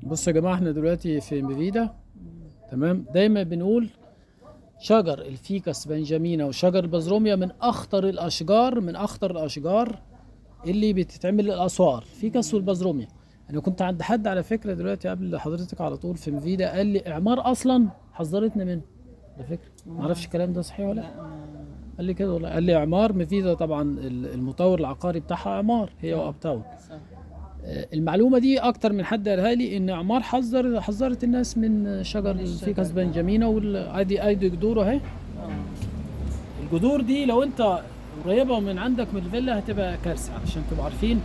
بصوا يا جماعه، احنا دلوقتي في مفيدا. تمام. دايما بنقول شجر الفيكس بنجامينا وشجر البازروميا من اخطر الاشجار اللي بتتعمل للاسوار، الفيكس والبازروميا. انا كنت عند حد على فكره دلوقتي قبل حضرتك على طول في مفيدا، قال لي اعمار اصلا حذرتنا منه على فكره. ما اعرفش الكلام ده صحيح ولا لا. قال لي كده والله، قال لي اعمار مفيدا طبعا المطور العقاري بتاعها اعمار هي واب تاون. المعلومه دي اكتر من حد قالها لي، ان اعمار حذرت الناس من شجر الفيكس بنجامينا ادي جذوره اهي. الجذور دي لو انت قريبه من عندك من الفيلا هتبقى كارثه، علشان تبقوا عارفين،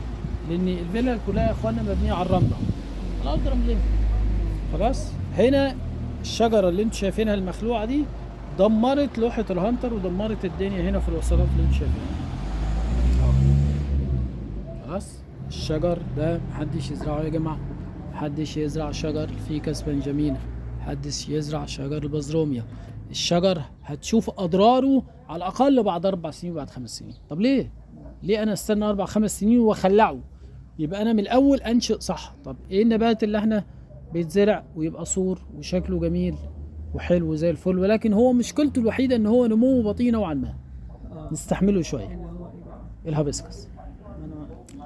لان الفيلا كلها يا اخوانا مبنيه على الرمله، على الارض رمليه. خلاص. هنا الشجره اللي انتوا شايفينها المخلوعه دي دمرت لوحه الهانتر ودمرت الدنيا هنا في الوصلات اللي انتوا شايفينها. خلاص. الشجر ده محدش يزرعه يا جماعه، محدش يزرع شجر الفيكس بنجامينا، محدش يزرع شجر البازروميا. الشجر هتشوف اضراره على الاقل بعد 4 سنين وبعد 5 سنين. طب ليه انا استنى 4 5 سنين واخلعه؟ يبقى انا من الاول انشئ صح. طب ايه النبات اللي احنا بيتزرع ويبقى سور وشكله جميل وحلو زي الفل، ولكن هو مشكلته الوحيده ان هو نموه بطيء نوعا ما، نستحمله شويه؟ الهابسكس.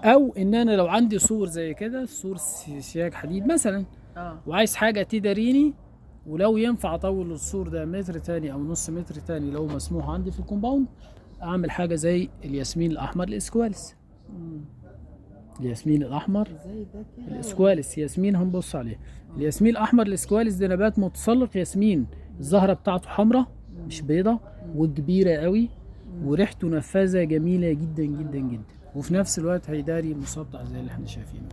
او ان انا لو عندي سور زي كده، سور سياج حديد مثلا، وعايز حاجه تداريني، ولو ينفع اطول السور ده متر تاني او نص متر تاني لو مسموح عندي في الكومباوند، اعمل حاجه زي الياسمين الاحمر الاسكوالس. الياسمين الاحمر الاسكوالس، ياسمين هنبص عليه. الياسمين الاحمر الاسكوالس ده نبات متسلق ياسمين، الزهره بتاعته حمراء مش بيضه وكبيره قوي، وريحته نفاذه جميله جدا جدا جدا، وفي نفس الوقت هيداري مسطح زي اللي احنا شايفينه.